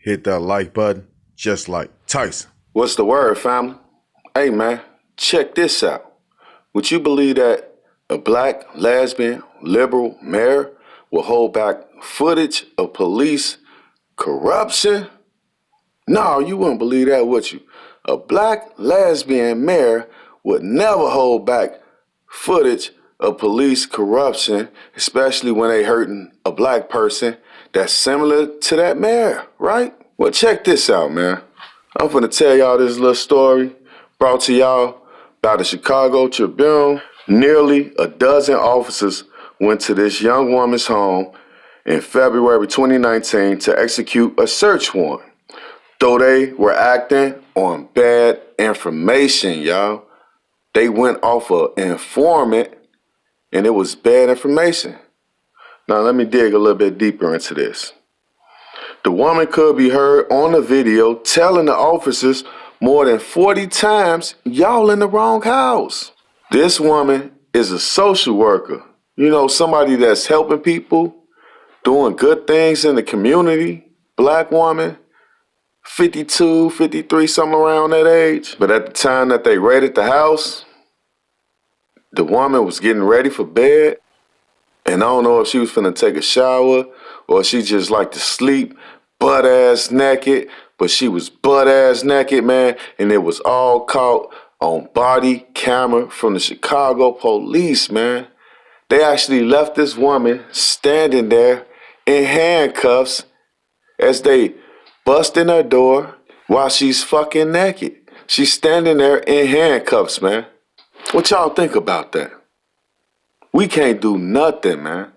hit that like button just like Tyson. What's the word, family? Hey, man, check this out. Would you believe that a black, lesbian, liberal mayor will hold back footage of police corruption? No, you wouldn't believe that, would you? A black, lesbian mayor would never hold back footage of police corruption, especially when they hurting a black person that's similar to that mayor, right? Well, check this out, man. I'm gonna tell y'all this little story brought to y'all by the Chicago Tribune. Nearly a dozen officers went to this young woman's home in February 2019 to execute a search warrant, though they were acting on bad information, y'all. They went off an informant, and it was bad information. Now, let me dig a little bit deeper into this. The woman could be heard on the video telling the officers more than 40 times, y'all in the wrong house. This woman is a social worker. You know, somebody that's helping people, doing good things in the community. Black woman, 52, 53, something around that age. But at the time that they raided the house, the woman was getting ready for bed. And I don't know if she was finna take a shower or she just liked to sleep butt-ass naked. But she was butt-ass naked, man. And it was all caught on body camera from the Chicago police, man. They actually left this woman standing there in handcuffs as they bust in her door while she's fucking naked. She's standing there in handcuffs, man. What y'all think about that? We can't do nothing, man.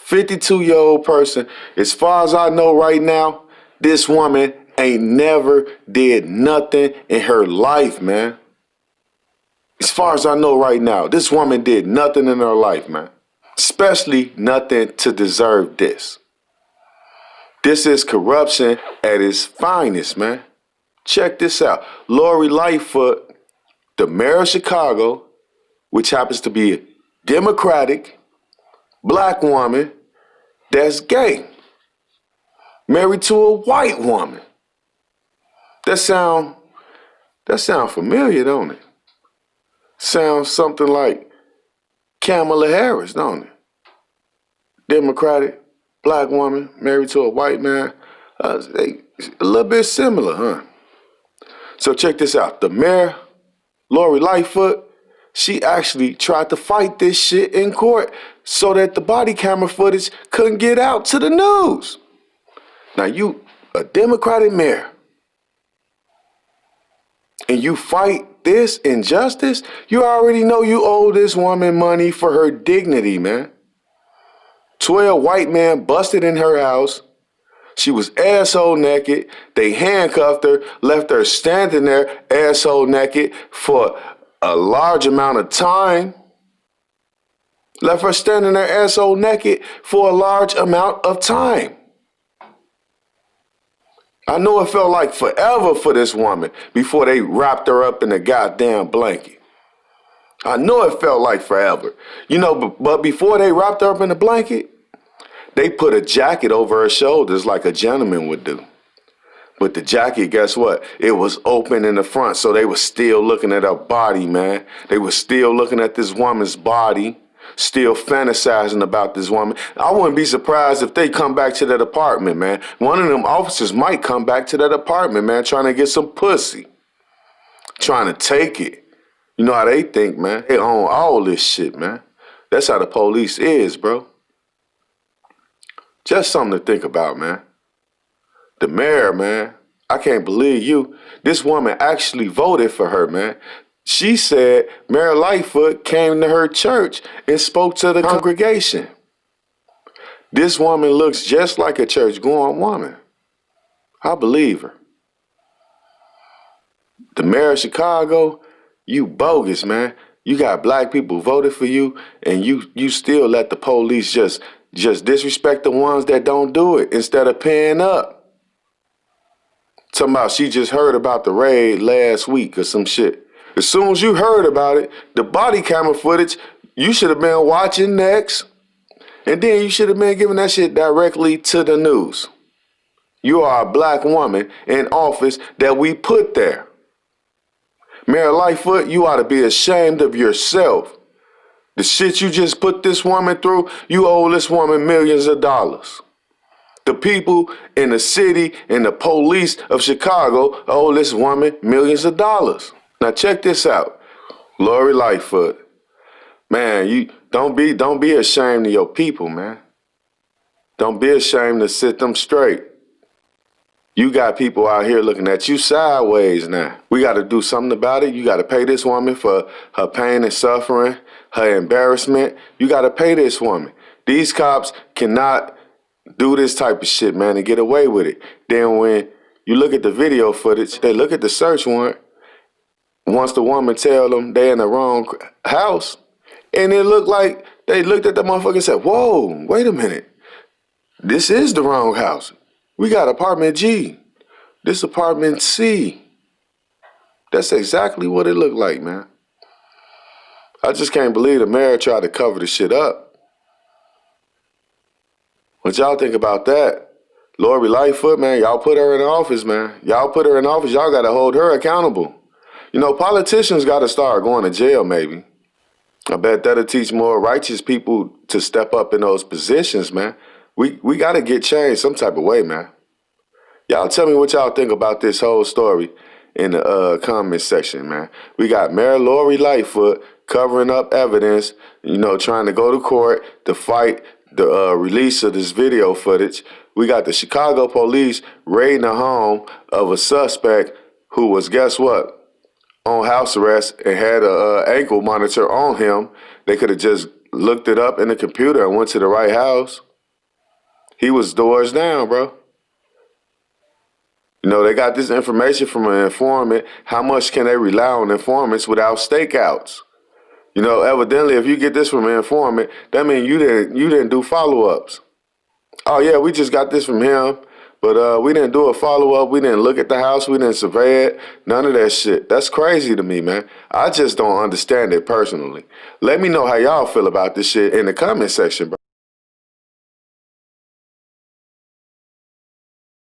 52-year-old person, as far as I know right now, this woman ain't never did nothing in her life, man. As far as I know right now, this woman did nothing in her life, man. Especially nothing to deserve this. This is corruption at its finest, man. Check this out. Lori Lightfoot, the mayor of Chicago, which happens to be a Democratic black woman that's gay, married to a white woman. That sound familiar, don't it? Sounds something like Kamala Harris, don't it? Democratic black woman married to a white man. They a little bit similar, huh? So check this out. The mayor, Lori Lightfoot, she actually tried to fight this shit in court so that the body camera footage couldn't get out to the news. Now you, a Democratic mayor, and you fight this injustice, you already know you owe this woman money for her dignity, man. 12 white men busted in her house. She was asshole naked. They handcuffed her, left her standing there asshole naked for a large amount of time. Left her standing there asshole naked for a large amount of time. I know it felt like forever for this woman before they wrapped her up in a goddamn blanket. I know it felt like forever. You know, but before they wrapped her up in a blanket, they put a jacket over her shoulders like a gentleman would do. But the jacket, guess what? It was open in the front, so they were still looking at her body, man. They were still looking at this woman's body, still fantasizing about this woman. I wouldn't be surprised if they come back to that apartment, man. One of them officers might come back to that apartment, man, trying to get some pussy. Trying to take it. You know how they think, man. They own all this shit, man. That's how the police is, bro. Just something to think about, man. The mayor, man, I can't believe you. This woman actually voted for her, man. She said Mayor Lightfoot came to her church and spoke to the congregation. This woman looks just like a church-going woman. I believe her. The mayor of Chicago, you bogus, man. You got black people voted for you, and you still let the police just disrespect the ones that don't do it instead of paying up. Talking about she just heard about the raid last week or some shit. As soon as you heard about it, the body camera footage, you should have been watching next. And then you should have been giving that shit directly to the news. You are a black woman in office that we put there. Mayor Lightfoot, you ought to be ashamed of yourself. The shit you just put this woman through, you owe this woman millions of dollars. The people in the city and the police of Chicago owe this woman millions of dollars. Now check this out, Lori Lightfoot. Man, you don't be ashamed of your people, man. Don't be ashamed to sit them straight. You got people out here looking at you sideways now. We got to do something about it. You got to pay this woman for her pain and suffering, her embarrassment. You got to pay this woman. These cops cannot do this type of shit, man, and get away with it. Then when you look at the video footage, they look at the search warrant. Once the woman tell them they in the wrong house, and it looked like they looked at the motherfucker and said, whoa, wait a minute. This is the wrong house. We got apartment G. This apartment C. That's exactly what it looked like, man. I just can't believe the mayor tried to cover the shit up. What y'all think about that? Lori Lightfoot, man, y'all put her in office, man. Y'all put her in office, y'all got to hold her accountable. You know, politicians got to start going to jail, maybe. I bet that'll teach more righteous people to step up in those positions, man. We got to get changed some type of way, man. Y'all tell me what y'all think about this whole story in the comment section, man. We got Mayor Lori Lightfoot covering up evidence, you know, trying to go to court to fight the release of this video footage. We got the Chicago police raiding a home of a suspect who was, guess what, on house arrest and had a ankle monitor on him. They could have just looked it up in the computer and went to the right house. He was doors down, bro. You know, they got this information from an informant. How much can they rely on informants without stakeouts? You know, evidently, if you get this from an informant, that means you didn't do follow-ups. Oh, yeah, we just got this from him, but we didn't do a follow-up. We didn't look at the house. We didn't survey it. None of that shit. That's crazy to me, man. I just don't understand it personally. Let me know how y'all feel about this shit in the comment section, bro.